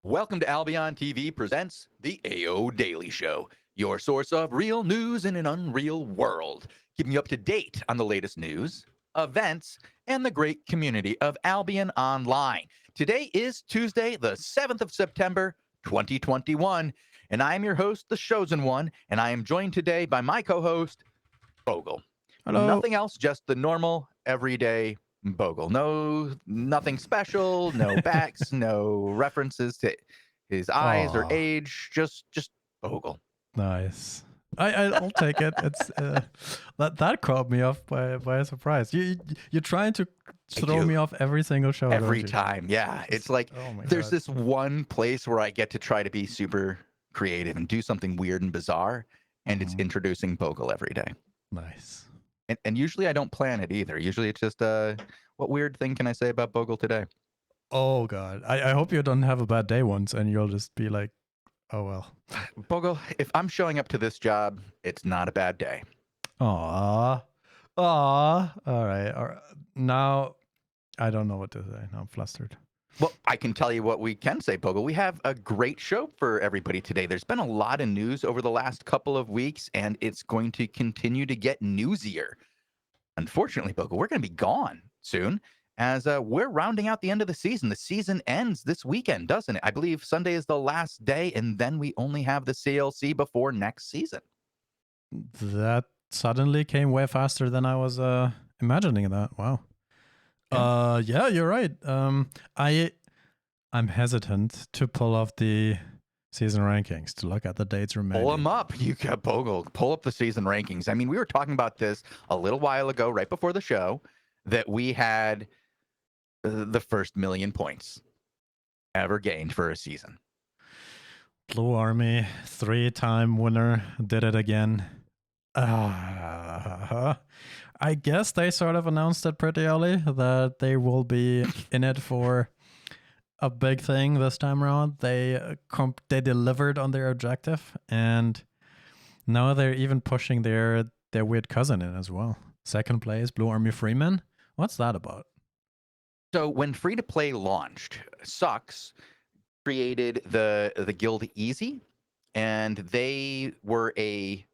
Welcome to Albion TV presents the AO Daily Show, your source of real news in an unreal world, keeping you up to date on the latest news, events, and the great community of Albion Online. Today is Tuesday, the 7th of September, 2021, and I am your host, the Shozen One, and I am joined today by my co-host, Bogul. Hello. Nothing else, just the normal, everyday Bogle. Nothing special, no backs, no references to his eyes or Aw, age, just Bogle. nice. I'll take it. It's that caught me off by a surprise. You're trying to I throw do. me off every single show, don't Every you? time. Yeah. It's like Oh my there's god. this one place where I get to try to be super creative and do something weird and bizarre, and it's Mhm. introducing Bogle every day. Nice. And usually I don't plan it either. Usually it's just what weird thing can I say about Bogle today? Oh god. I hope you don't have a bad day once and you'll just be like, oh well. Bogle, if I'm showing up to this job, it's not a bad day. Aw. Aw. All right. All right. Now I don't know what to say. Now I'm flustered. Well, I can tell you what we can say, Bogle. We have a great show for everybody today. There's been a lot of news over the last couple of weeks, and it's going to continue to get newsier. Unfortunately, Bogle, we're going to be gone soon as we're rounding out the end of the season. The season ends this weekend, doesn't it? I believe Sunday is the last day, and then we only have the CLC before next season. That suddenly came way faster than I was imagining that. Wow. Yeah. Yeah, you're right. I'm hesitant to pull off the season rankings to look at the dates Pull remaining. them up. You got Bogle. Pull up the season rankings. I mean, we were talking about this a little while ago, right before the show, that we had the first million points ever gained for a season. Blue Army, 3-time winner, did it again. I guess they sort of announced it pretty early that they will be in it for a big thing this time around. They delivered on their objective, and now they're even pushing their weird cousin in as well. Second place, Blue Army Freeman. What's that about? So when free to play launched, Sucks created the guild Easy, and they were a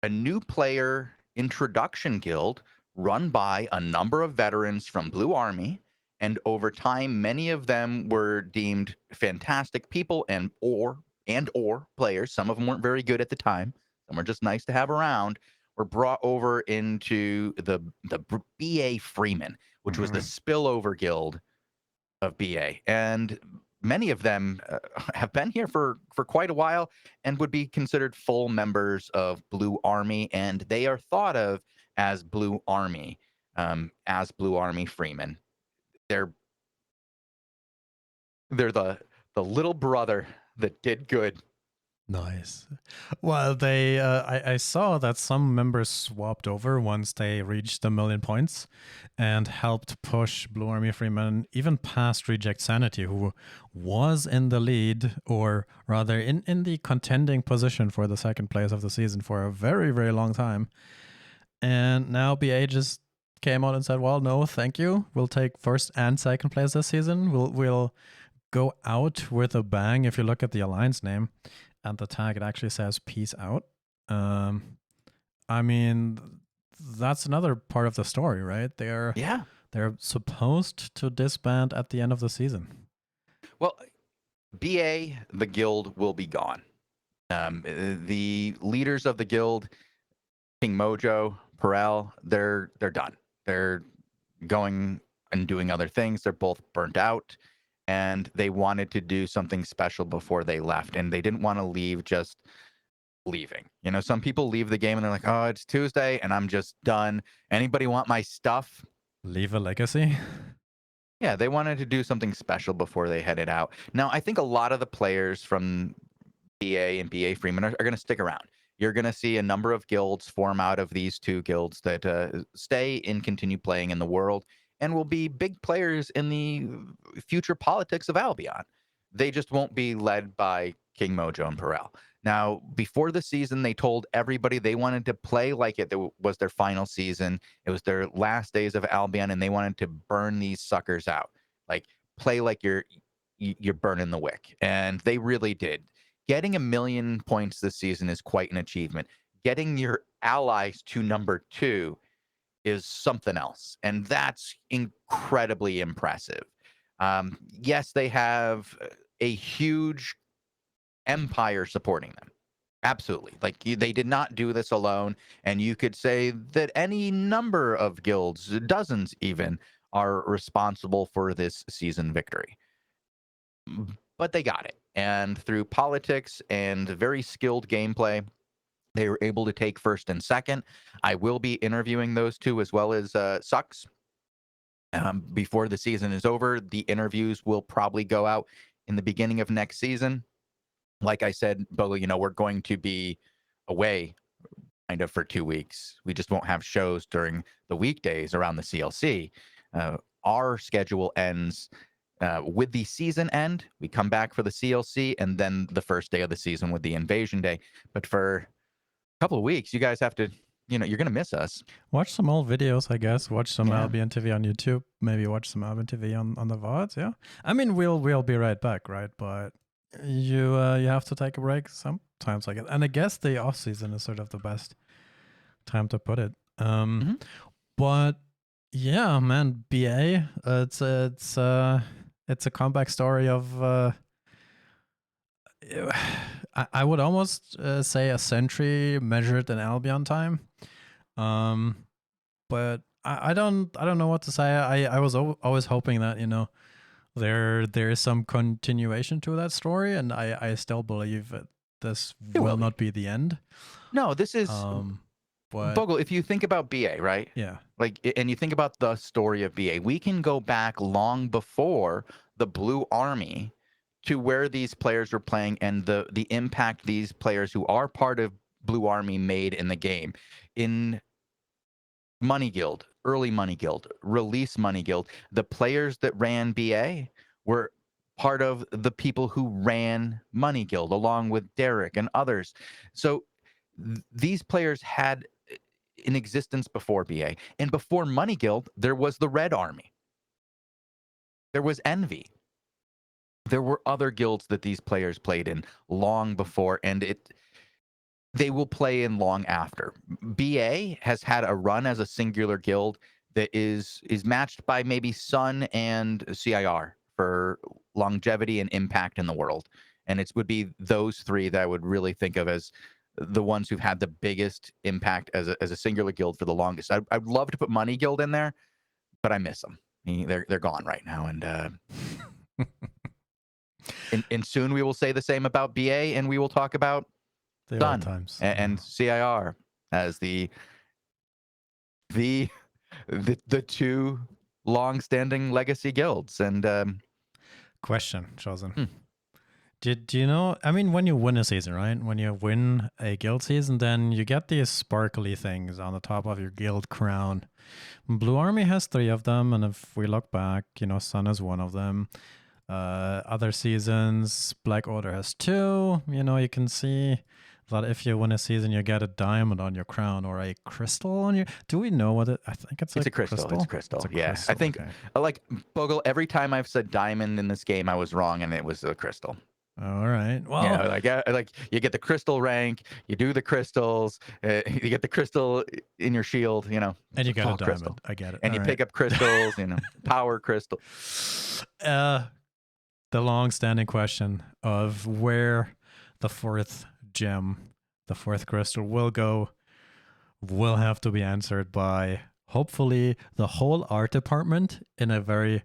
new player introduction guild run by a number of veterans from Blue Army. And over time, many of them were deemed fantastic people and or players. Some of them weren't very good at the time. Some were just nice to have around. Were brought over into the BA Freeman, which was the spillover guild of BA, and many of them have been here for quite a while and would be considered full members of Blue Army, and they are thought of as Blue Army, Blue Army Freeman. They're they're the little brother that did good. Nice. Well, I saw that some members swapped over once they reached a million points and helped push Blue Army Freeman even past Reject Sanity, who was in the lead, or rather in the contending position for the second place of the season for a very, very long time. And now BA just came out and said, well, no, thank you. We'll take first and second place this season. We'll go out with a bang. If you look at the alliance name and the tag, it actually says peace out. I mean, that's another part of the story, right? They're Yeah. supposed to disband at the end of the season. Well, BA, the guild will be gone. The leaders of the guild, King Mojo, Perel, they're done. They're going and doing other things. They're both burnt out, and they wanted to do something special before they left, and they didn't want to leave just leaving. You know, some people leave the game and they're like, "Oh, it's Tuesday and I'm just done. Anybody want my stuff?" Leave a legacy. Yeah, they wanted to do something special before they headed out. Now, I think a lot of the players from BA and BA Freeman are going to stick around. You're going to see a number of guilds form out of these two guilds that stay and continue playing in the world and will be big players in the future politics of Albion. They just won't be led by King Mojo and Perel. Now, before the season, they told everybody they wanted to play like it was their final season. It was their last days of Albion, and they wanted to burn these suckers out. Like, play like you're burning the wick. And they really did. Getting 1 million points this season is quite an achievement. Getting your allies to number 2 is something else. And that's incredibly impressive. Yes, they have a huge empire supporting them. Absolutely. Like they did not do this alone. And you could say that any number of guilds, dozens even, are responsible for this season victory. But they got it. And through politics and very skilled gameplay, they were able to take first and second. I will be interviewing those two as well as Sucks. Before the season is over, the interviews will probably go out in the beginning of next season. Like I said, Bogul, we're going to be away kind of for 2 weeks. We just won't have shows during the weekdays around the CLC. Our schedule ends with the season end. We come back for the CLC and then the first day of the season with the Invasion Day. But for a couple of weeks, you guys have to, you're going to miss us. Watch some old videos, I guess. Watch some Albion TV on YouTube. Maybe watch some Albion TV on the VODs. Yeah. I mean, we'll be right back, right? But you have to take a break sometimes, like it. And I guess the off season is sort of the best time to put it. But yeah, man, BA, it's a comeback story of I would almost say a century measured in Albion time. But I don't know what to say. I was always hoping that there is some continuation to that story, and I still believe that this will not be the end. No, this is. But Bogul, if you think about BA, right? Yeah. And you think about the story of BA, we can go back long before the Blue Army to where these players were playing and the impact these players who are part of Blue Army made in the game. In Money Guild, early Money Guild, release Money Guild, the players that ran BA were part of the people who ran Money Guild, along with Derek and others. So these players had in existence before BA. And before Money Guild, there was the Red Army. There was Envy. There were other guilds that these players played in long before, and they will play in long after. BA has had a run as a singular guild that is matched by maybe Sun and CIR for longevity and impact in the world. And it would be those three that I would really think of as the ones who've had the biggest impact as a singular guild for the longest. I'd love to put Money Guild in there, but I miss them. They're gone right now, and soon we will say the same about BA, and we will talk about the Sun old times and CIR as the two long-standing legacy guilds. And question, Shozen. Do you know, I mean, when you win a season, right? When you win a guild season, then you get these sparkly things on the top of your guild crown. Blue Army has 3 of them, and if we look back, Sun is one of them. Other seasons, Black Order has 2. You can see that if you win a season, you get a diamond on your crown or a crystal on your... Do we know what it... I think it's a crystal. It's a crystal. Yeah, crystal. I think, like, Bogul, every time I've said diamond in this game, I was wrong, and it was a crystal. All right. Well, like you get the crystal rank, you do the crystals, you get the crystal in your shield, and you get a diamond. Crystal. I get it. And you pick up crystals, power crystal. The long-standing question of where the 4th gem, the 4th crystal will go, will have to be answered by hopefully the whole art department in a very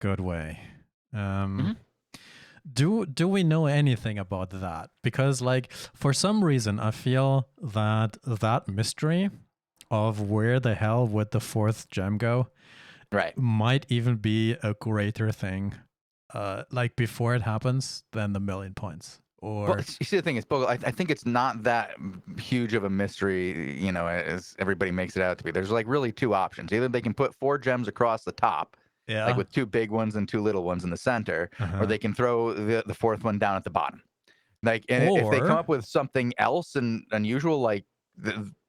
good way. Do we know anything about that? Because, like, for some reason, I feel that mystery of where the hell would the 4th gem go, right, might even be a greater thing, like before it happens, than the 1 million points. Or you see, the thing is, Bogul, I think it's not that huge of a mystery, as everybody makes it out to be. There's like really 2 options. Either they can put 4 gems across the top. Yeah. Like with 2 big ones and 2 little ones in the center, or they can throw the 4th one down at the bottom. Like, and if they come up with something else and unusual, like,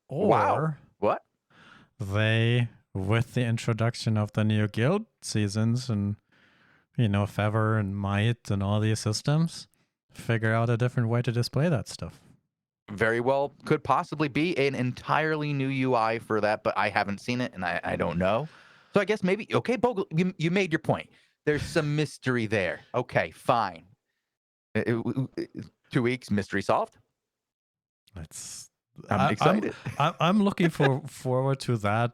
wow, what? They, with the introduction of the new guild seasons and Feather and Might and all these systems, figure out a different way to display that stuff. Very well could possibly be an entirely new UI for that, but I haven't seen it and I don't know. So I guess maybe, okay, Bogle, you made your point. There's some mystery there. Okay, fine. 2 weeks, mystery solved. I'm excited. I'm looking forward to that.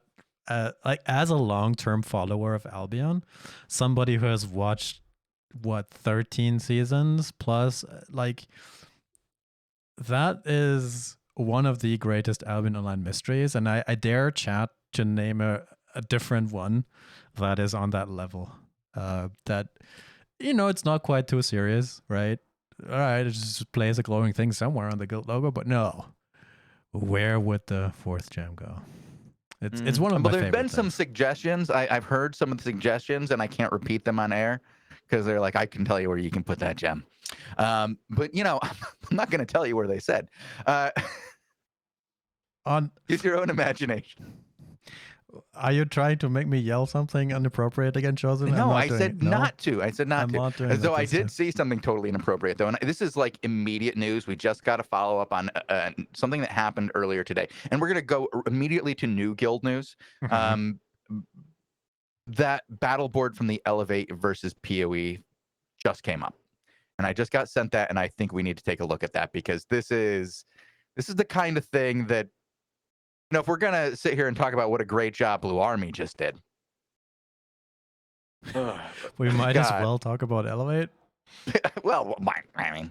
Like as a long-term follower of Albion, somebody who has watched 13 seasons plus, like that is one of the greatest Albion Online mysteries, and I dare chat to name a different one that is on that level. That it's not quite too serious, right? All right, it just plays a glowing thing somewhere on the guild logo, but no, where would the fourth gem go? It's one of my there's favorite been some things. Suggestions. I've heard some of the suggestions, and I can't repeat them on air because they're like, I can tell you where you can put that gem. But I'm not going to tell you where they said. Use your own imagination. Are you trying to make me yell something inappropriate again, Shozen? No, I said not to. I said not I'm to. not doing So that I this did time. see something totally inappropriate, though. And this is like immediate news. We just got to follow up on something that happened earlier today. And we're going to go immediately to new guild news. Mhm. That battle board from the Elevate versus PoE just came up. And I just got sent that. And I think we need to take a look at that because this is the kind of thing that, if we're going to sit here and talk about what a great job Blue Army just did. We might as God. well talk about Elevate. Well, I mean,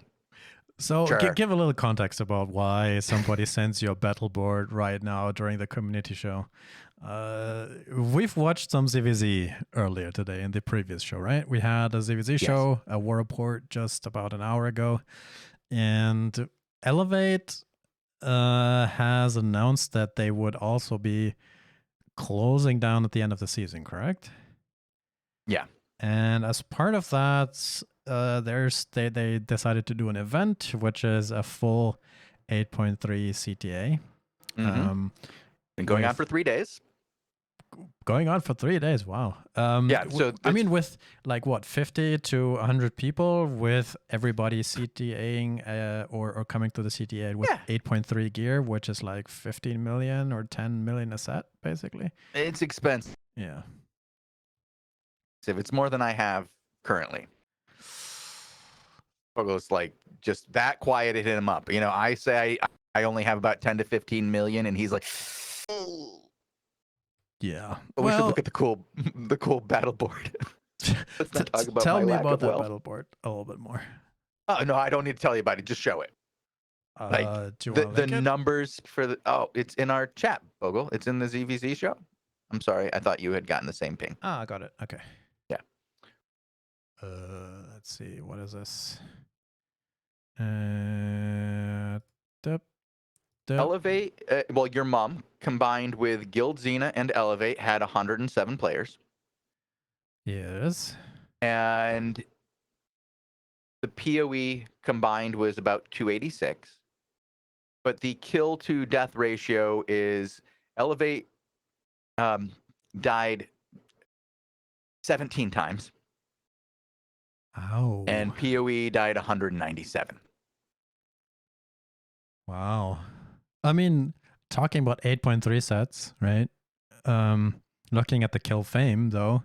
So sure. give a little context about why somebody sends you a battle board right now during the community show. We've watched some ZVZ earlier today in the previous show, right? We had a ZVZ show, a war report just about an hour ago, and Elevate has announced that they would also be closing down at the end of the season, correct? Yeah. And as part of that, they decided to do an event, which is a full 8.3 CTA. Been going on for 3 days. Going on for 3 days. Wow. Yeah. So I mean, with like what 50 to 100 people, with everybody CTAing or coming to the CTA with 8.3 gear, which is like 15 million or 10 million a set, basically. It's expensive. Yeah. It's more than I have currently. Bogo's like just that quieted him up. I say I only have about 10 to 15 million, and he's like, yeah. But we should look at the cool battle board. Let's not talk about tell my me lack about of that wealth. battle board a little bit more. Oh no, I don't need to tell you about it. Just show it. Like the numbers for the it's in our chat, Bogle. It's in the ZVZ show. I'm sorry, I thought you had gotten the same ping. Ah, I got it. Okay. Yeah. Let's see. What is this? Elevate. Well, your mom combined with Guild Xena and Elevate had 107 players. Yes. And the PoE combined was about 286. But the kill to death ratio is Elevate died 17 times. Oh. And PoE died 197. Wow. I mean, talking about 8.3 sets, right? Looking at the kill fame, though,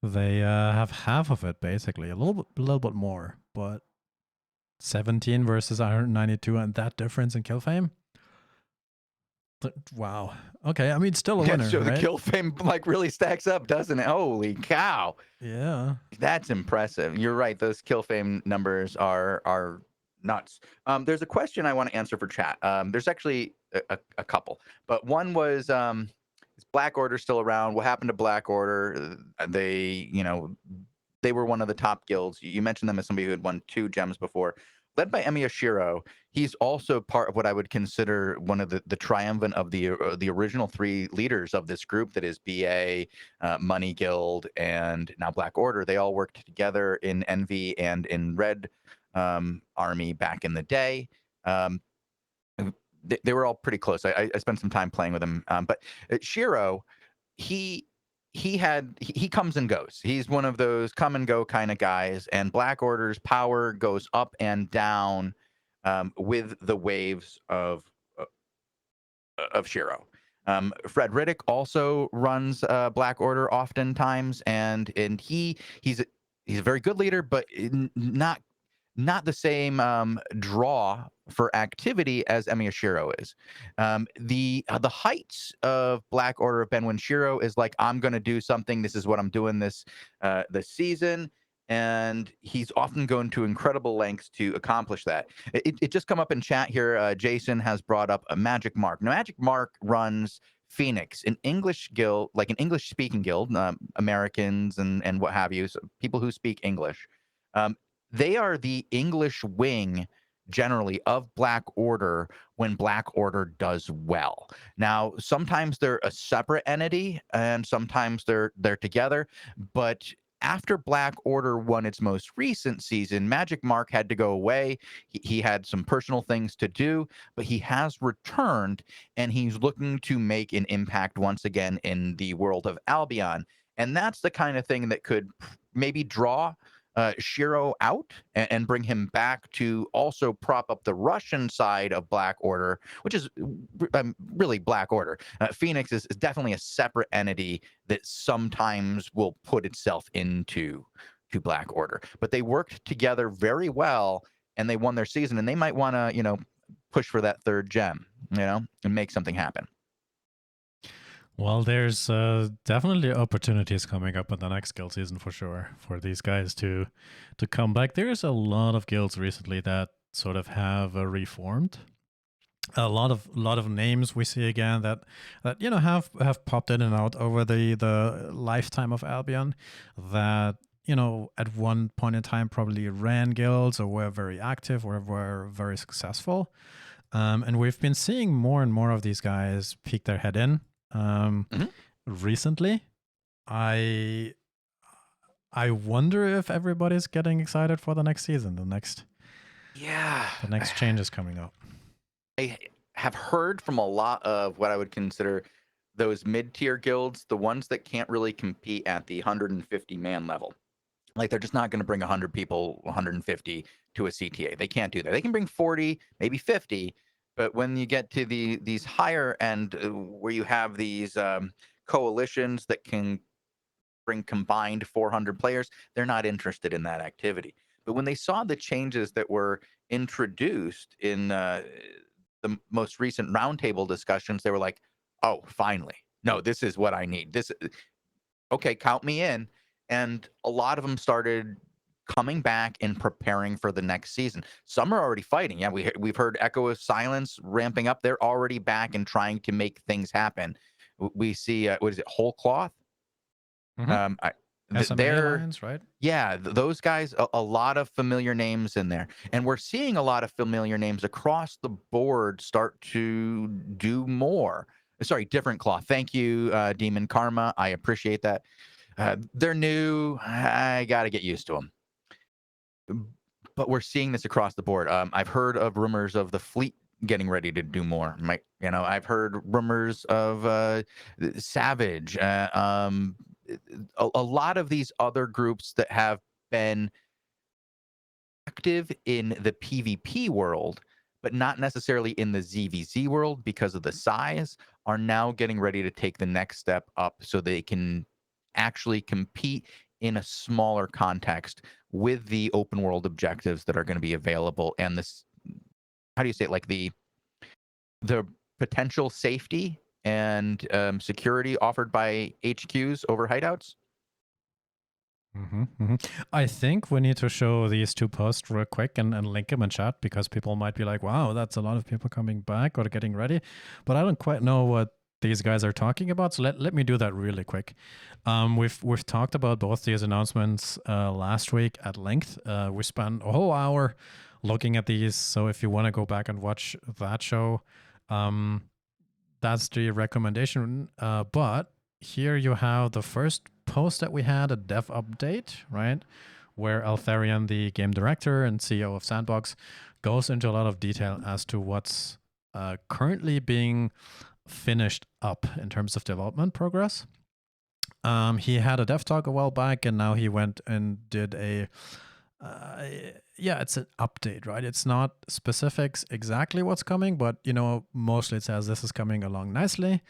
they have half of it, basically. A little bit more, but 17 versus 192, and that difference in kill fame? Wow. Okay, I mean, still a winner, So right? the kill fame really stacks up, doesn't it? Holy cow. Yeah. That's impressive. You're right. Those kill fame numbers are nuts. There's a question I want to answer for chat. There's actually a couple, but one was, is Black Order still around? What happened to Black Order? They were one of the top guilds. You mentioned them as somebody who had won 2 gems before. Led by Emi Oshiro, he's also part of what I would consider one of the triumvirate of the original 3 leaders of this group. That is BA, Money Guild, and now Black Order. They all worked together in Envy and in Red Army back in the day. They were all pretty close. I spent some time playing with him. But Shiro, he he comes and goes. He's one of those come and go kind of guys, and Black Order's power goes up and down with the waves of Shiro. Fred Riddick also runs Black Order oftentimes, and he's a very good leader, but not the same draw for activity as Emiya Shiro is. The heights of Black Order have been when Shiro is like, I'm going to do something. This is what I'm doing this season. And he's often going to incredible lengths to accomplish that. It just come up in chat here. Jason has brought up a Magic Mark. Now, Magic Mark runs Phoenix, an English guild, like an English-speaking guild, Americans and what have you, so people who speak English. They are the English wing generally of Black Order when Black Order does well. Now, sometimes they're a separate entity and sometimes they're together, but after Black Order won its most recent season, Magic Mark had to go away. He had some personal things to do, but he has returned and he's looking to make an impact once again in the world of Albion. And that's the kind of thing that could maybe draw Shiro out and bring him back to also prop up the Russian side of Black Order, which is really Black Order. Phoenix is definitely a separate entity that sometimes will put itself into Black Order. But they worked together very well, and they won their season, and they might want to, push for that third gem, and make something happen. Well, there's definitely opportunities coming up in the next guild season for sure for these guys to come back. There's a lot of guilds recently that sort of have reformed. A lot of names we see again that have popped in and out over the lifetime of Albion that at one point in time probably ran guilds or were very active or were very successful. And we've been seeing more and more of these guys peek their head in. Recently, I wonder if everybody's getting excited for the next season, the next changes coming up. I have heard from a lot of what I would consider those mid-tier guilds, the ones that can't really compete at the 150-man level. Like, they're just not going to bring 100 people, 150 to a CTA. They can't do that. They can bring 40, maybe 50, but when you get to these higher end, where you have these coalitions that can bring combined 400 players, they're not interested in that activity. But when they saw the changes that were introduced in the most recent roundtable discussions, they were like, "Oh, finally! No, this is what I need. Okay, count me in." And a lot of them started coming back and preparing for the next season. Some are already fighting. Yeah, we've heard Echo of Silence ramping up. They're already back and trying to make things happen. We see, what is it, Whole Cloth? SMA Alliance, right? Yeah, those guys, a lot of familiar names in there. And we're seeing a lot of familiar names across the board start to do more. Sorry, Different Cloth. Thank you, Demon Karma. I appreciate that. They're new. I got to get used to them. But we're seeing this across the board. I've heard of rumors of the fleet getting ready to do more. I've heard rumors of Savage. A lot of these other groups that have been active in the PvP world, but not necessarily in the ZVZ world because of the size, are now getting ready to take the next step up so they can actually compete in a smaller context with the open world objectives that are going to be available, and this, how do you say it, like the potential safety and security offered by HQs over hideouts. I think we need to show these two posts real quick and link them in chat, because people might be like, wow, that's a lot of people coming back or getting ready, but I don't quite know what these guys are talking about, so let me do that really quick. We've talked about both these announcements last week at length. We spent a whole hour looking at these, so if you want to go back and watch that show, that's the recommendation. But here you have the first post that we had, a dev update, right, where Altharian, the game director and CEO of Sandbox, goes into a lot of detail as to what's currently being finished up in terms of development progress. He had a dev talk a while back, and now he went and did a yeah, it's an update, right? It's not specifics exactly what's coming, but mostly it says this is coming along nicely.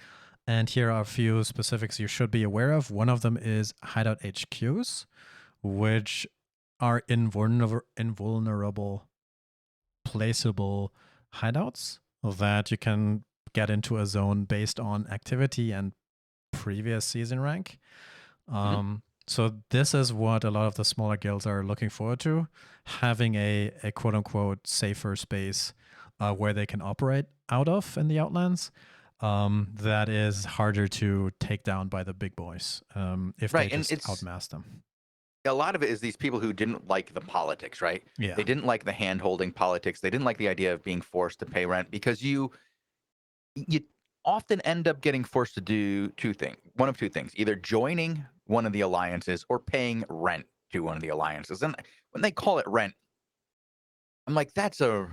And here are a few specifics you should be aware of. One of them is Hideout HQs, which are invulnerable placeable hideouts that you can get into a zone based on activity and previous season rank. So this is what a lot of the smaller guilds are looking forward to, having a quote unquote safer space where they can operate out of in the Outlands. That is harder to take down by the big boys if Right, they and just outmass them. a lot of it is these people who didn't like the politics, right? Yeah. They didn't like the hand-holding politics. They didn't like the idea of being forced to pay rent, because you often end up getting forced to do one of two things: either joining one of the alliances or paying rent to one of the alliances. And when they call it rent, I'm like, that's a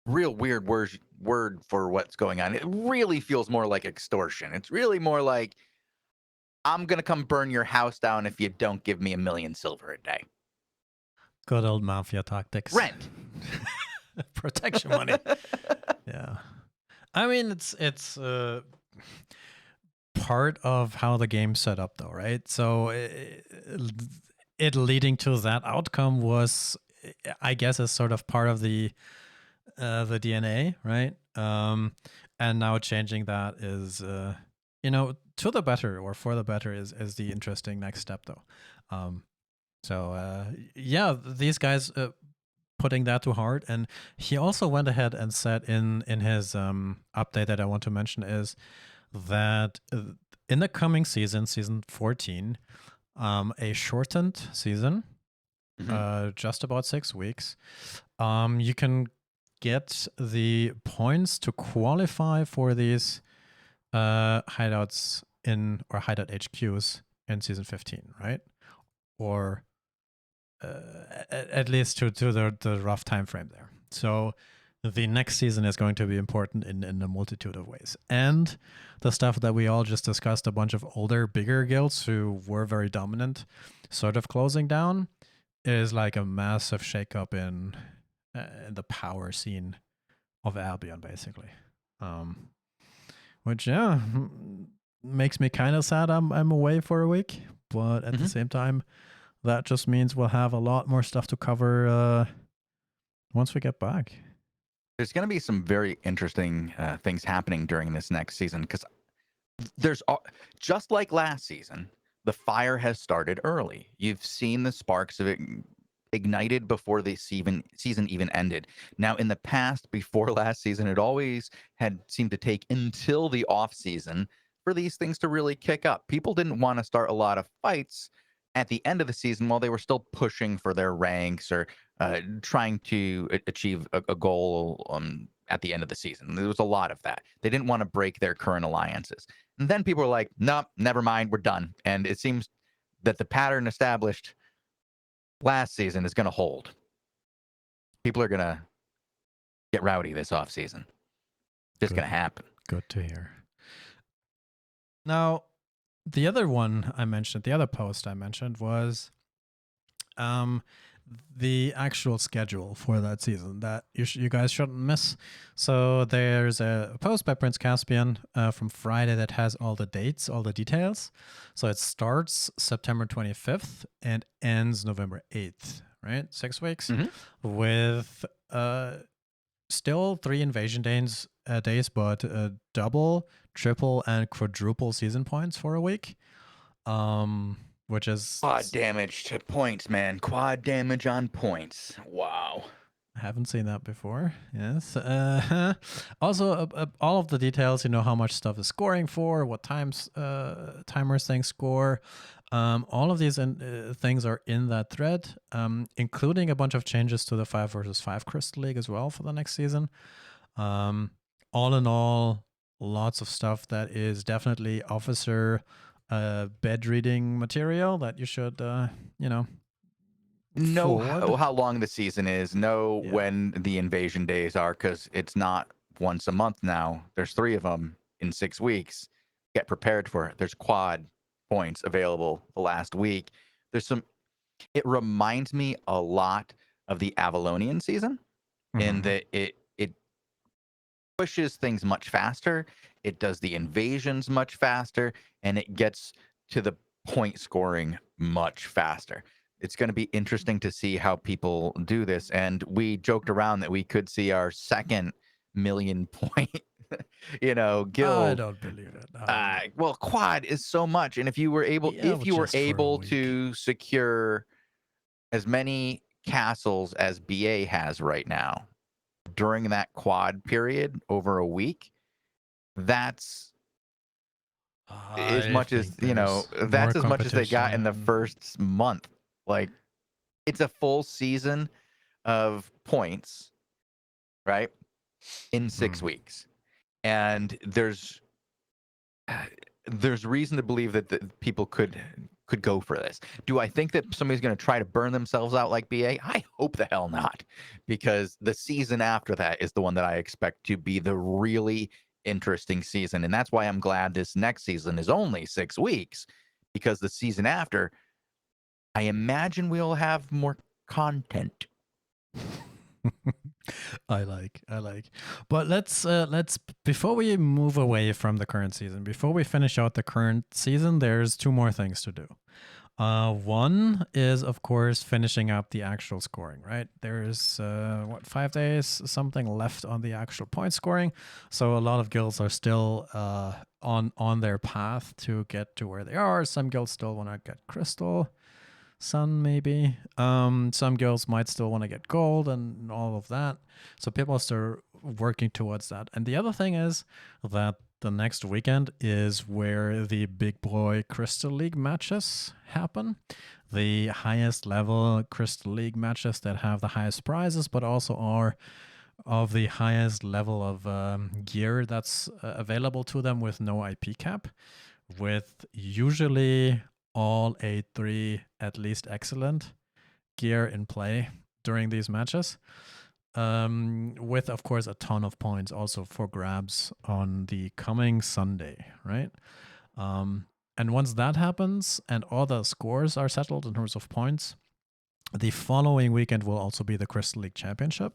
real weird word for what's going on. It really feels more like extortion. It's really more like, I'm gonna come burn your house down if you don't give me 1,000,000 silver a day. Good old mafia tactics. Rent. Protection money. Yeah. I mean, it's part of how the game's set up, though, right? So it leading to that outcome was, I guess, is sort of part of the DNA, right? And now changing that is, to the better or for the better is the interesting next step, though. So yeah, these guys putting that to heart, and he also went ahead and said in his update that I want to mention is that in the coming season 14, a shortened season, just about 6 weeks, you can get the points to qualify for these hideouts or hideout HQs in season 15, right? Or at least to the rough time frame there. So the next season is going to be important in a multitude of ways. And the stuff that we all just discussed, a bunch of older, bigger guilds who were very dominant, sort of closing down, is like a massive shakeup in the power scene of Albion, basically. Which, yeah, makes me kind of sad I'm away for a week. But at the same time, that just means we'll have a lot more stuff to cover once we get back. There's going to be some very interesting things happening during this next season, because there's just like last season, the fire has started early. You've seen the sparks of it ignited before the season even ended. Now, in the past, before last season, it always had seemed to take until the off season for these things to really kick up. People didn't want to start a lot of fights at the end of the season while they were still pushing for their ranks or trying to achieve a goal at the end of the season. There was a lot of that. They didn't want to break their current alliances. And then people were like, nope, never mind, we're done. And it seems that the pattern established last season is going to hold. People are going to get rowdy this off season. Just going to happen. Good to hear. Now, the other one I mentioned, the other post I mentioned was the actual schedule for that season that you guys shouldn't miss. So there's a post by Prince Caspian from Friday that has all the dates, all the details. So it starts September 25th and ends November 8th, right? 6 weeks with still 3 invasion days, but double, triple, and quadruple season points for a week. Which is quad damage to points, man. Quad damage on points. Wow. I haven't seen that before. Yes. Also, all of the details. How much stuff is scoring for, what timers things score. All of these things are in that thread, including a bunch of changes to the 5 versus 5 Crystal League as well for the next season. All in all, lots of stuff that is definitely officer bed reading material that you should, know how long the season is, know when the invasion days are, because it's not once a month now. There's 3 of them in 6 weeks. Get prepared for it. There's quad points available the last week. It reminds me a lot of the Avalonian season in Mhm. that it pushes things much faster. It does the invasions much faster, and it gets to the point scoring much faster. It's going to be interesting to see how people do this. And we joked around that we could see our second million point, I guild. don't believe it. I don't know. Well, quad is so much, and if you were able, Yeah, but just for a week. to secure as many castles as BA has right now during that quad period over a week, that's as I much as think there's more that's as much as they got in the competition. first month. Like, it's a full season of points, right, in 6 weeks, and there's reason to believe that people could go for this. Do I think that somebody's going to try to burn themselves out like BA? I hope the hell not, because the season after that is the one that I expect to be the really interesting season, and that's why I'm glad this next season is only 6 weeks, because the season after, I imagine we'll have more content. I like. But let's before we move away from the current season, before we finish out the current season, there's two more things to do. One is, of course, finishing up the actual scoring, right? There's, 5 days, something left on the actual point scoring. So a lot of guilds are still on their path to get to where they are. Some guilds still want to get crystal, sun, maybe. Some guilds might still want to get gold and all of that. So people start working towards that. And the other thing is that the next weekend is where the big boy Crystal League matches happen. The highest level Crystal League matches that have the highest prizes, but also are of the highest level of gear that's available to them with no IP cap, with usually all A3 at least excellent gear in play during these matches. With, of course, a ton of points also for grabs on the coming Sunday, right? And once that happens and all the scores are settled in terms of points, the following weekend will also be the Crystal League Championship,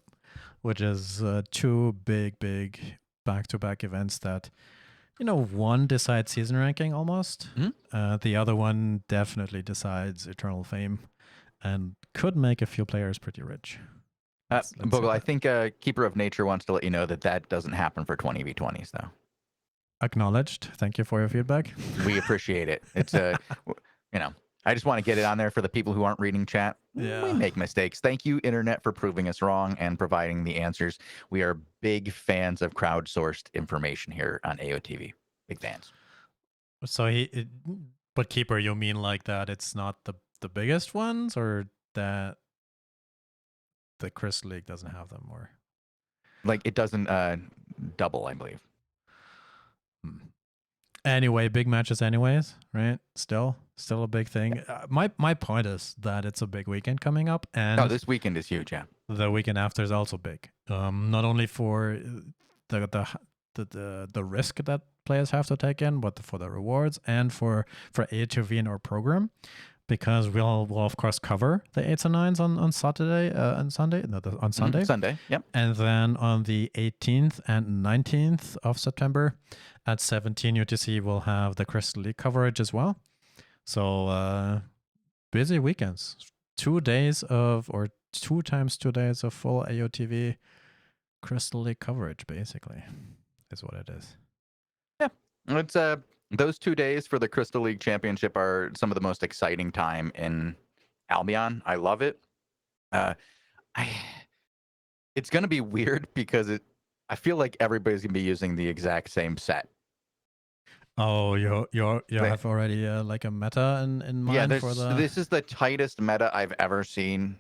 which is two big back-to-back events that, one decides season ranking almost. The other one definitely decides eternal fame and could make a few players pretty rich. Let's say Bogul, I that. think Keeper of Nature wants to let you know that doesn't happen for 20v20s, though. Acknowledged. Thank you for your feedback. We appreciate it. It's I just want to get it on there for the people who aren't reading chat. Yeah. We make mistakes. Thank you, Internet, for proving us wrong and providing the answers. We are big fans of crowdsourced information here on AOTV. Big fans. So but Keeper, you mean like that it's not the biggest ones, or that the Crystal League doesn't have them, or Like, it doesn't double, I believe. Anyway, big matches anyways, right? Still a big thing. My point is that it's a big weekend coming up, and No, this weekend is huge, yeah. the weekend after is also big. Not only for the risk that players have to take in, but for the rewards and for ATV in our program, because we'll of course cover the 8s and 9s on Saturday and Sunday, on Sunday. Sunday, yep. And then on the 18th and 19th of September at 17 UTC, we'll have the Crystal League coverage as well. So busy weekends. 2 days or 2 times 2 days of full AOTV Crystal League coverage, basically, is what it is. Yeah. It's those 2 days for the Crystal League Championship are some of the most exciting time in Albion. I love it. It's going to be weird because I feel like everybody's going to be using the exact same set. Oh, you have already like a meta in mind for the. This is the tightest meta I've ever seen,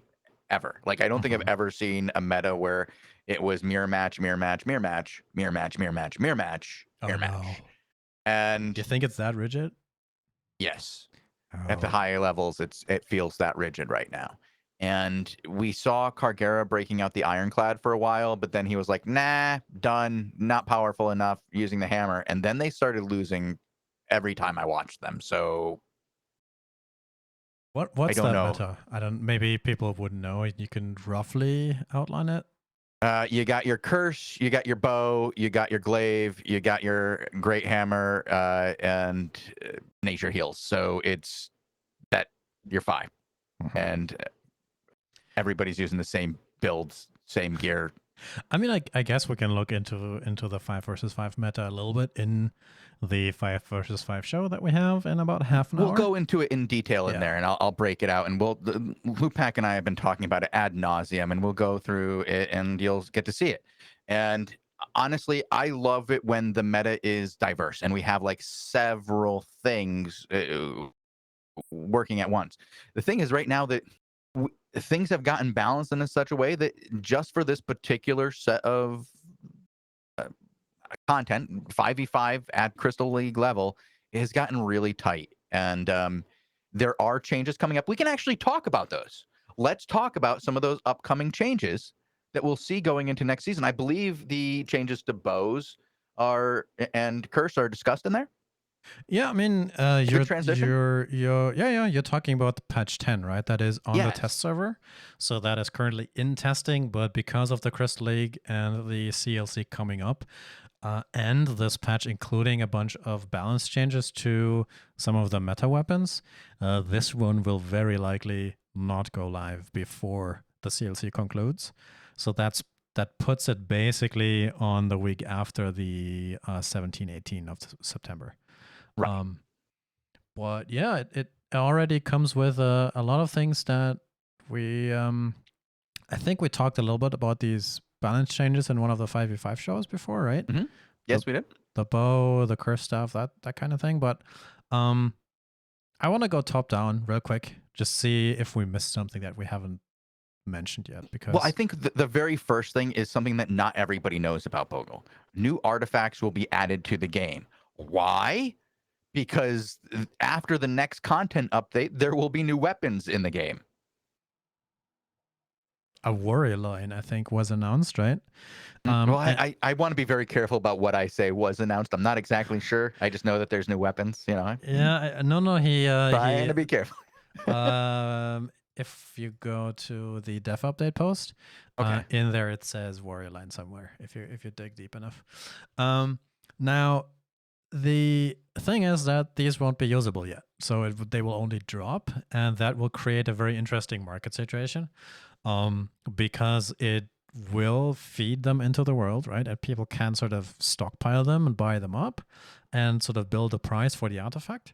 ever. Like, I don't think I've ever seen a meta where it was mirror match, mirror match, mirror match, mirror match, mirror match, mirror match, mirror match. No. And Do you think it's that rigid? yes, at the higher levels, it feels that rigid right now. And we saw Cargera breaking out the Ironclad for a while, but then he was like, nah, done, not powerful enough, using the hammer. And then they started losing every time I watched them. So What's don't that know. meta? I don't. Maybe people wouldn't know. You can roughly outline it. You got your curse, you got your bow, you got your glaive, you got your great hammer, and nature heals. So it's that you're 5, and everybody's using the same builds, same gear. I mean, I guess we can look into the 5 versus 5 meta a little bit in the 5 versus 5 show that we have in about half an We'll hour. go into it in detail in Yeah. there, and I'll break it out. And Lupac and I have been talking about it ad nauseum, and we'll go through it, and you'll get to see it. And honestly, I love it when the meta is diverse, and we have like several things working at once. The thing is, right now that things have gotten balanced in such a way that just for this particular set of content, 5v5 at Crystal League level, it has gotten really tight. And there are changes coming up. We can actually talk about those. Let's talk about some of those upcoming changes that we'll see going into next season. I believe the changes to bows and curse are discussed in there. Yeah, I mean, transition. you're talking about the patch 10, right? That is on the Yes. test server. So that is currently in testing, but because of the Crystal League and the CLC coming up, and this patch including a bunch of balance changes to some of the meta weapons, this one will very likely not go live before the CLC concludes. So that puts it basically on the week after the 17-18 of September. Right. But yeah, it already comes with a lot of things that we I think we talked a little bit about these balance changes in one of the 5v5 shows before, right? Mm-hmm. Yes, we did. The bow, the curse stuff, that kind of thing. But I want to go top down real quick, just see if we missed something that we haven't mentioned yet. Because I think the very first thing is something that not everybody knows about Bogul. New artifacts will be added to the game. Why? Because after the next content update, there will be new weapons in the game. a warrior line, I think, was announced, right? I want to be very careful about what I say was announced. I'm not exactly sure. I just know that there's new weapons. Yeah, no, he Trying to be careful. If you go to the dev update post, Okay. in there it says warrior line somewhere. If you dig deep enough. Now the thing is that these won't be usable yet, so they will only drop, and that will create a very interesting market situation, because it will feed them into the world, right? And people can sort of stockpile them and buy them up, and sort of build a price for the artifact.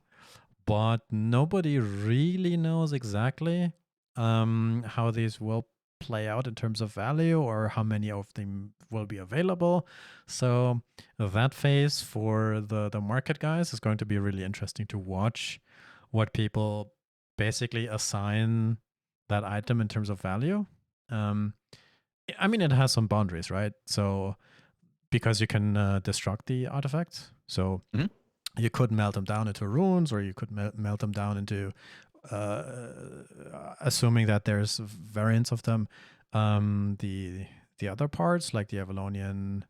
But nobody really knows exactly how these will play out in terms of value, or how many of them will be available. So that phase for the market guys is going to be really interesting to watch, what people basically assign that item in terms of value. I mean, it has some boundaries, right? So because you can destruct the artifacts, so you could melt them down into runes, or you could melt them down into, assuming that there's variants of them, the other parts, like the Avalonian,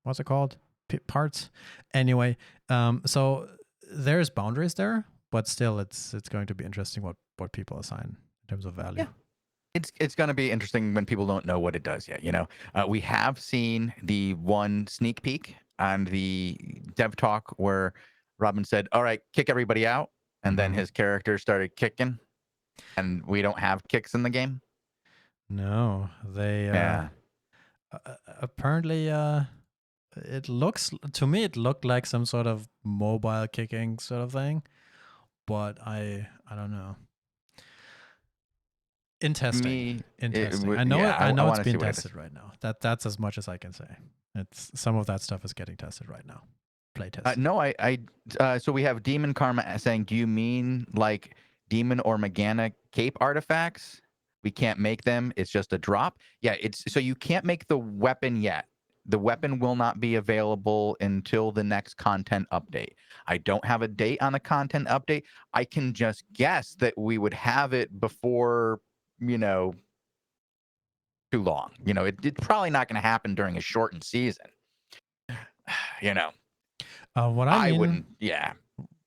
what's it called? Parts. Anyway, so there's boundaries there, but still, it's going to be interesting what people assign in terms of value. Yeah. It's going to be interesting when people don't know what it does yet. We have seen the one sneak peek on the dev talk where Robin said, "All right, kick everybody out," and then his character started kicking, and we don't have kicks in the game. No, they apparently it looks to me, it looked like some sort of mobile kicking sort of thing, but I don't know. In testing. I know it's being tested right now. That's as much as I can say. It's some of that stuff is getting tested right now. Play test. No, so we have Demon Karma saying, "Do you mean like Demon or Morgana cape artifacts? We can't make them. It's just a drop." Yeah, so you can't make the weapon yet. The weapon will not be available until the next content update. I don't have a date on the content update. I can just guess that we would have it before, too long. It's probably not going to happen during a shortened season. What I mean, wouldn't. Yeah.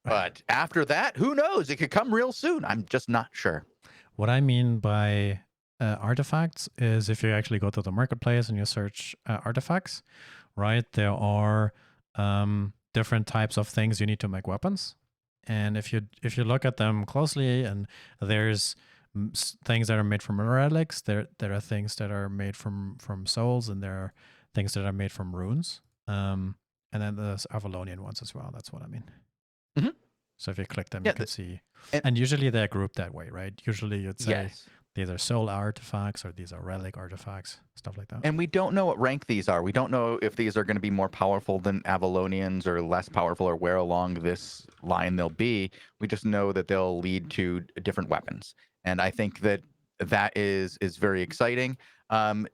But after that, who knows? It could come real soon. I'm just not sure. What I mean by artifacts is if you actually go to the marketplace and you search artifacts, right? There are different types of things you need to make weapons, and if you look at them closely, and there's things that are made from relics, there are things that are made from souls, and there are things that are made from runes. And then there's Avalonian ones as well. That's what I mean. Mm-hmm. So if you click them, Yeah, you can see. And usually they're grouped that way, right? Usually you'd say yes. These are soul artifacts or these are relic artifacts, stuff like that. And we don't know what rank these are. We don't know if these are going to be more powerful than Avalonians or less powerful, or where along this line they'll be. We just know that they'll lead to different weapons. And I think that is very exciting. I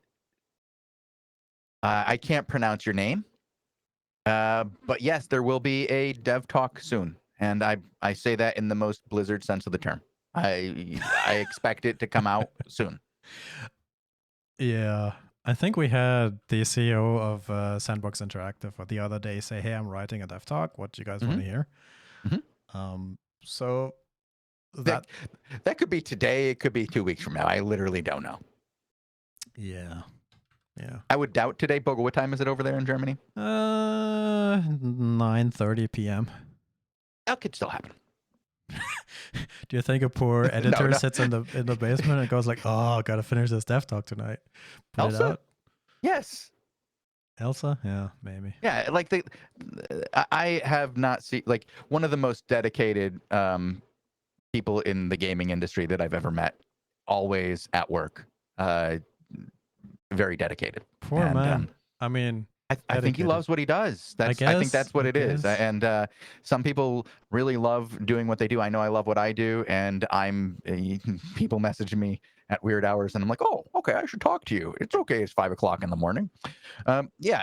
can't pronounce your name. But yes, there will be a dev talk soon. And I say that in the most Blizzard sense of the term. I expect it to come out soon. Yeah. I think we had the CEO of Sandbox Interactive the other day say, "Hey, I'm writing a dev talk. What do you guys want to hear?" So that could be today. It could be 2 weeks from now. I literally don't know. Yeah. I would doubt today. Bogul, what time is it over there in Germany? 9:30 p.m. That could still happen. Do you think a poor editor sits in the basement and goes like, "Oh, gotta finish this dev talk tonight"? Put Elsa? it out? Yes. Elsa? Yeah, maybe. Yeah, like I have not seen like one of the most dedicated people in the gaming industry that I've ever met. Always at work. Very dedicated. Poor man. I mean, I think he loves what he does. I think that's what it is. And some people really love doing what they do. I know I love what I do, and people message me at weird hours, and I'm like, oh, okay, I should talk to you. It's okay. It's 5 o'clock in the morning. Yeah,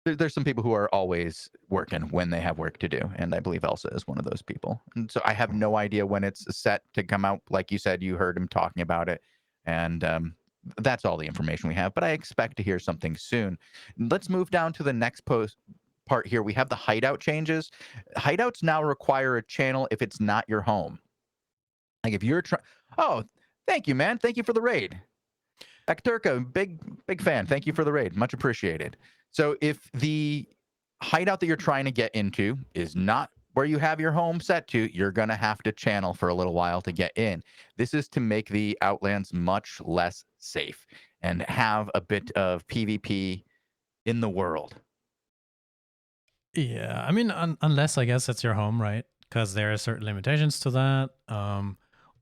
there's some people who are always working when they have work to do, and I believe Elsa is one of those people. And so I have no idea when it's set to come out. Like you said, you heard him talking about it, and that's all the information we have, but I expect to hear something soon. Let's move down to the next part here. We have the hideout changes. Hideouts now require a channel if it's not your home. Like if you're oh, thank you, man. Thank you for the raid. Ekturka, big fan. Thank you for the raid. Much appreciated. So if the hideout that you're trying to get into is not where you have your home set to, you're going to have to channel for a little while to get in. This is to make the Outlands much less safe and have a bit of PvP in the world. Yeah, I mean, unless I guess it's your home, right? Because there are certain limitations to that.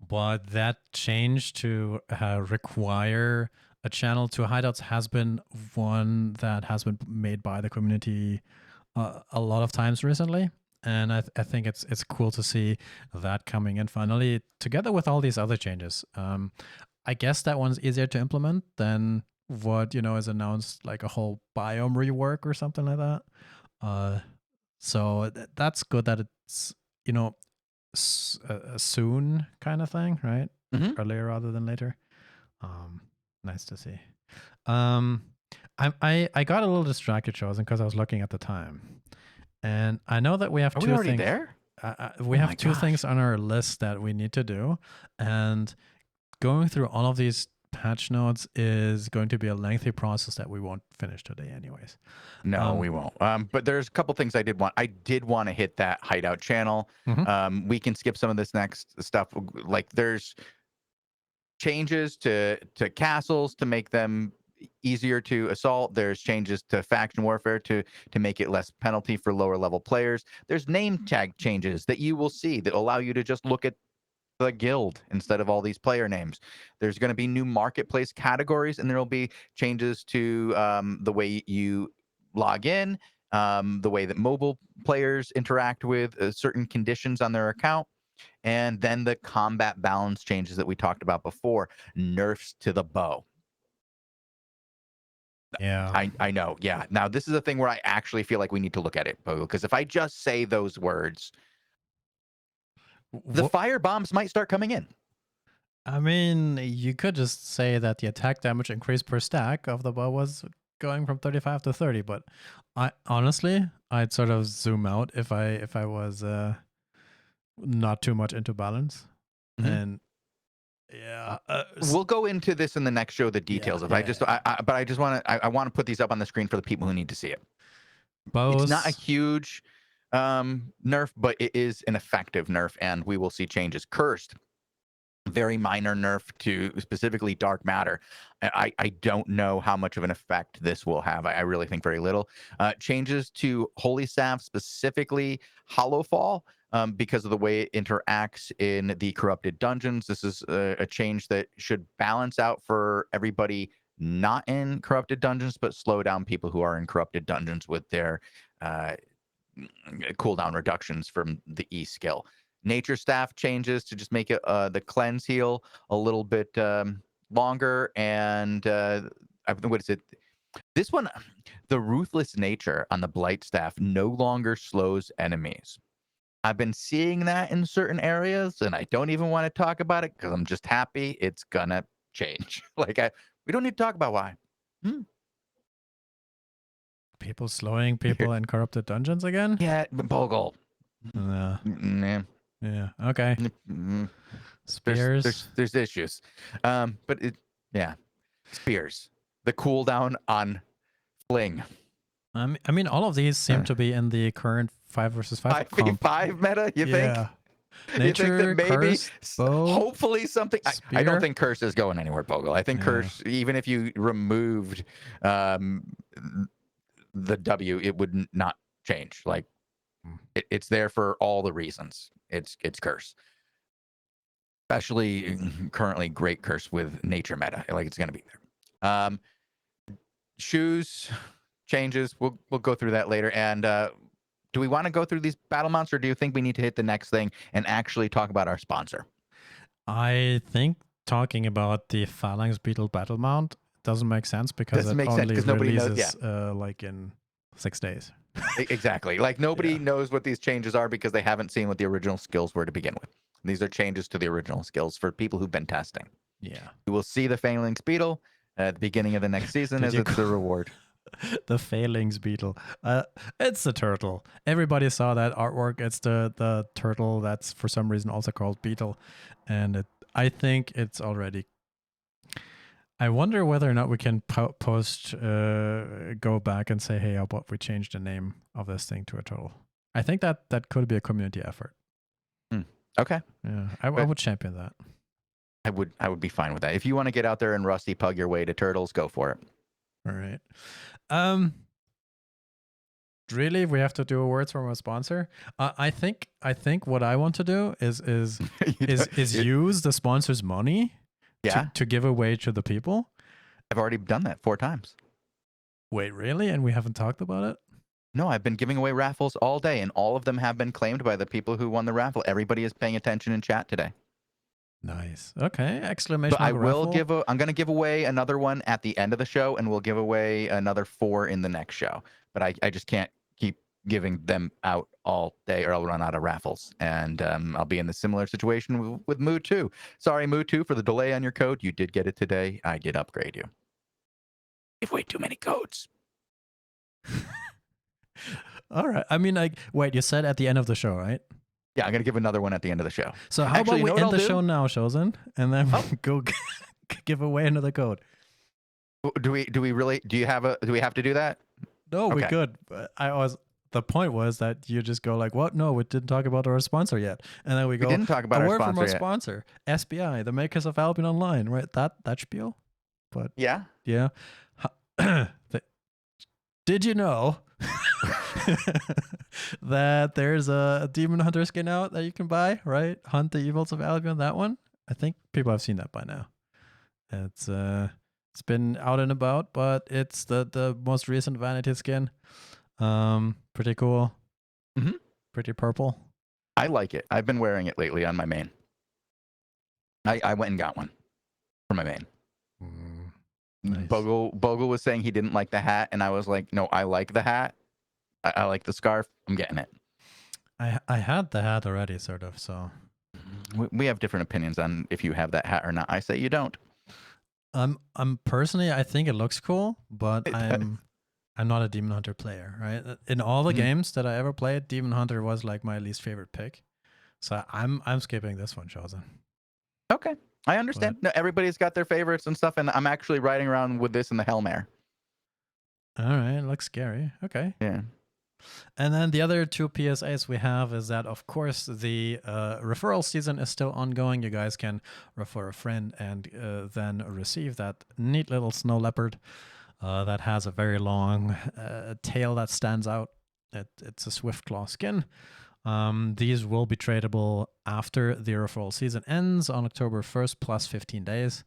But that change to require a channel to hideouts has been one that has been made by the community a lot of times recently. And I think it's cool to see that coming in finally, together with all these other changes. I guess that one's easier to implement than what is announced, like a whole biome rework or something like that. So that's good that it's a soon kind of thing, right? Earlier rather than later. Nice to see. I got a little distracted, Shozen, because I was looking at the time. And I know that we have two already things. There? We have two things on our list that we need to do. And going through all of these patch notes is going to be a lengthy process that we won't finish today anyways. No, we won't. But there's a couple things I did want. I did want to hit that hideout channel. We can skip some of this next stuff. Like there's changes to castles to make them easier to assault. There's changes to faction warfare to make it less penalty for lower level players. There's name tag changes that you will see that allow you to just look at the guild instead of all these player names. There's going to be new marketplace categories, and there will be changes to the way you log in, the way that mobile players interact with certain conditions on their account. And then the combat balance changes that we talked about before, nerfs to the bow. Yeah. I know. Yeah. Now, this is a thing where I actually feel like we need to look at it, because if I just say those words, the fire bombs might start coming in. I mean, you could just say that the attack damage increase per stack of the bow was going from 35 to 30, but I'd sort of zoom out if I was not too much into balance. Mhm. And yeah, We'll go into this in the next show, the details of. yeah, But I just want to. I want to put these up on the screen for the people who need to see it. It's not a both. huge nerf, but it is an effective nerf, and we will see changes. Cursed, very minor nerf to specifically dark matter. I don't know how much of an effect this will have. I really think very little. Changes to Holy Staff, specifically Hollow Fall, because of the way it interacts in the corrupted dungeons. This is a change that should balance out for everybody not in corrupted dungeons, but slow down people who are in corrupted dungeons with their cooldown reductions from the E skill. Nature Staff changes to just make it the cleanse heal a little bit longer, and what is it? This one, the ruthless nature on the Blight Staff no longer slows enemies. I've been seeing that in certain areas, and I don't even want to talk about it because I'm just happy it's gonna change. We don't need to talk about why. People slowing people in corrupted dungeons again? Yeah, Bogul. Yeah. Yeah. Okay. Spears. There's issues, but spears. The cooldown on fling. I mean, all of these seem to be in the current 5 versus 5 comp. 5 meta. You think? Nature, you think that maybe, curse, bow, hopefully something. I don't think curse is going anywhere, Bogle. I think curse, even if you removed the W, it would not change. Like it's there for all the reasons. It's curse, especially currently great curse with nature meta. Like it's going to be there. Shoes changes. We'll go through that later. And do we want to go through these battle mounts, or do you think we need to hit the next thing and actually talk about our sponsor? I think talking about the Phalanx Beetle battle mount doesn't make sense because it only releases like in 6 days. Exactly. Like nobody knows what these changes are because they haven't seen what the original skills were to begin with. These are changes to the original skills for people who've been testing. Yeah. You will see the Phalanx Beetle at the beginning of the next season as it's a reward. The Phalanx Beetle. It's the turtle. Everybody saw that artwork. It's the turtle that's for some reason also called Beetle. And I think it's already... I wonder whether or not we can go back and say, hey, how about we change the name of this thing to a turtle? I think that could be a community effort. Okay. Yeah, I would champion that. I would be fine with that. If you want to get out there and rusty pug your way to turtles, go for it. All right. Really, we have to do words from a sponsor. I think what I want to do is use the sponsor's money to give away to the people. I've already done that 4 times. Wait, really? And we haven't talked about it? No, I've been giving away raffles all day, and all of them have been claimed by the people who won the raffle. Everybody is paying attention in chat today. Nice. Okay. Exclamation. But I will I'm going to give away another one at the end of the show, and we'll give away another 4 in the next show. But I just can't keep giving them out all day, or I'll run out of raffles. And I'll be in the similar situation with Moo 2. Sorry, Moo 2, for the delay on your code. You did get it today. I did upgrade you. Give way too many codes. All right. I mean, like, wait, you said at the end of the show, right? Yeah, I'm going to give another one at the end of the show. So how about we end the show now, Shozen, and then go give away another code? Do we really? Do we have to do that? No, we could. The point was that you just go like, what? No, we didn't talk about our sponsor yet. And then we didn't talk about our sponsor yet. Sponsor, SBI, the makers of Albion Online, right? That spiel. But yeah. Did you know that there's a Demon Hunter skin out that you can buy, right? Hunt the Evils of Albion, that one? I think people have seen that by now. It's been out and about, but it's the most recent vanity skin. Pretty cool. Mm-hmm. Pretty purple. I like it. I've been wearing it lately on my main. I went and got one for my main. Nice. Bogul was saying he didn't like the hat, and I was like, no, I like the hat. I like the scarf. I'm getting it. I had the hat already, sort of. So we have different opinions on if you have that hat or not. I say you don't. I'm personally, I think it looks cool, but I'm not a Demon Hunter player, right? In all the games that I ever played, Demon Hunter was like my least favorite pick. So I'm skipping this one, Shozen. Okay, I understand. No, everybody's got their favorites and stuff, and I'm actually riding around with this in the Hellmare. All right, looks scary. Okay. Yeah. And then the other two PSAs we have is that, of course, the referral season is still ongoing. You guys can refer a friend and then receive that neat little snow leopard that has a very long tail that stands out. It's a swift claw skin. These will be tradable after the referral season ends on October 1st plus 15 days.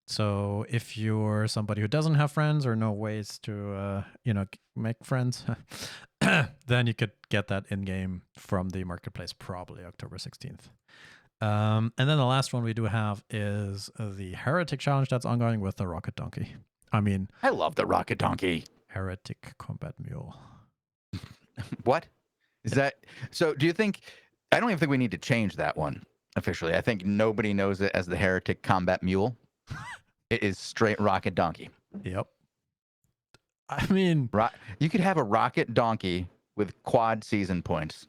So if you're somebody who doesn't have friends or no ways to, make friends, then you could get that in game from the marketplace probably October 16th. And then the last one we do have is the Heretic Challenge that's ongoing with the Rocket Donkey. I love the Rocket Donkey. Heretic Combat Mule. What is that? So do you think? I don't even think we need to change that one officially. I think nobody knows it as the Heretic Combat Mule. It is straight Rocket Donkey. Yep. I mean, you could have a Rocket Donkey with quad season points.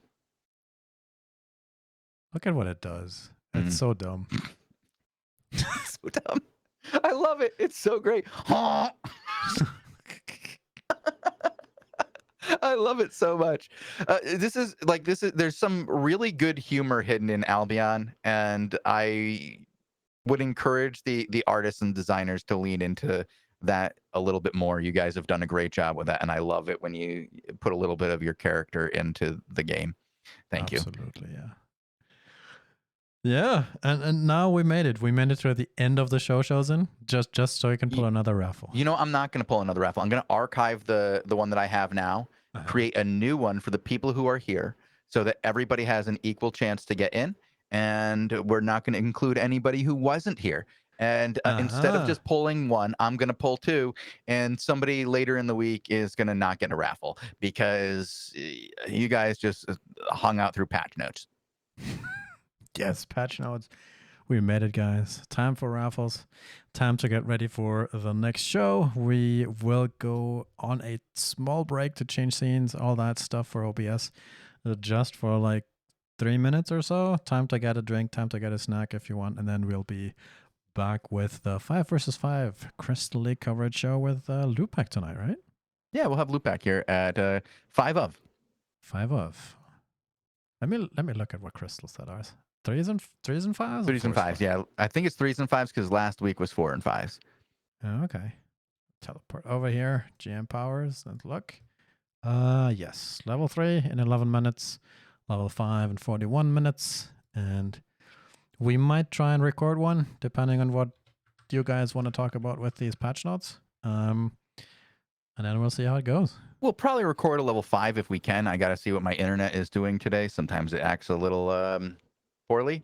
Look at what it does. It's so dumb. So dumb. I love it. It's so great. I love it so much. There's some really good humor hidden in Albion, and I would encourage the artists and designers to lean into that a little bit more. You guys have done a great job with that, and I love it when you put a little bit of your character into the game. Thank you. Absolutely, yeah. Yeah, and now we made it. We made it through the end of the show, Shozen. Just so you can pull another raffle. You know, I'm not going to pull another raffle. I'm going to archive the one that I have now, create a new one for the people who are here, so that everybody has an equal chance to get in. And we're not going to include anybody who wasn't here. And instead of just pulling one, I'm going to pull two. And somebody later in the week is going to not get a raffle because you guys just hung out through patch notes. Yes, patch notes. We made it, guys. Time for raffles. Time to get ready for the next show. We will go on a small break to change scenes, all that stuff for OBS, just for like 3 minutes or so. Time to get a drink, time to get a snack if you want, and then we'll be back with the 5 versus 5 Crystal League coverage show with Lupac tonight, right? Yeah, we'll have Lupac here at 5 of. 5 of. Let me look at what crystals that are. Threes and fives? 3s and 5s, yeah. I think it's 3s and 5s because last week was 4 and 5s. Oh, okay. Teleport over here. GM powers. Let's look. Yes. Level 3 in 11 minutes. Level 5 in 41 minutes. And we might try and record one, depending on what you guys want to talk about with these patch notes. And then we'll see how it goes. We'll probably record a level 5 if we can. I got to see what my internet is doing today. Sometimes it acts a little poorly.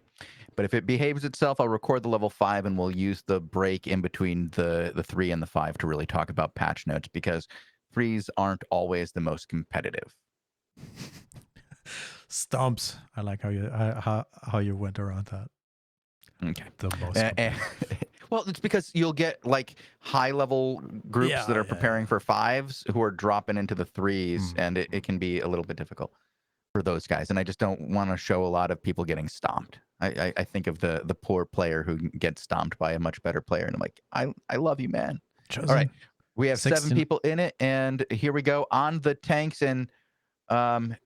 But if it behaves itself, I'll record the level 5 and we'll use the break in between the 3 and the 5 to really talk about patch notes because 3s aren't always the most competitive. Stumps. I like how you went around that. Okay. The most. Well, it's because you'll get like high level groups that are preparing for 5s who are dropping into the 3s, and it can be a little bit difficult for those guys. And I just don't want to show a lot of people getting stomped. I think of the poor player who gets stomped by a much better player, and I'm like, I love you, man. Chosen. All right, we have 16. 7 people in it, and here we go on the tanks and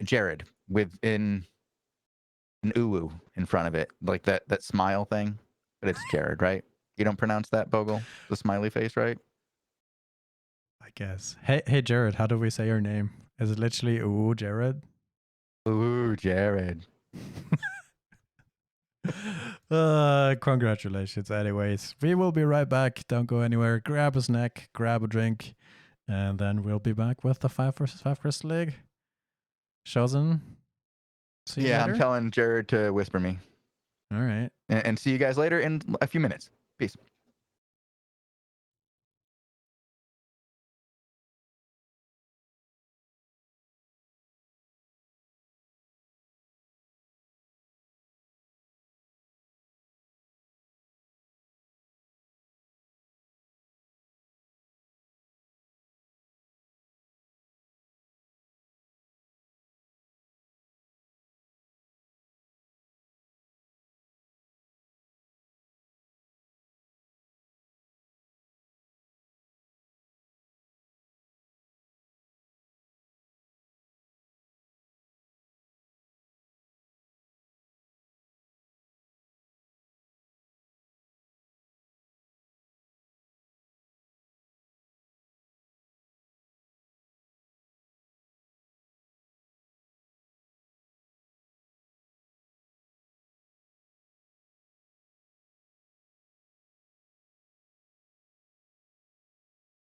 Jared with an uwu in front of it, like that smile thing, but it's Jared, right? You don't pronounce that, Bogul? The smiley face, right? I guess. Hey, Jared, how do we say your name? Is it literally ooh, Jared? Ooh, Jared. Congratulations. Anyways, we will be right back. Don't go anywhere. Grab a snack, grab a drink, and then we'll be back with the 5 versus 5 Crystal League. Shozen, see you later? I'm telling Jared to whisper me. All right. And see you guys later in a few minutes. Peace.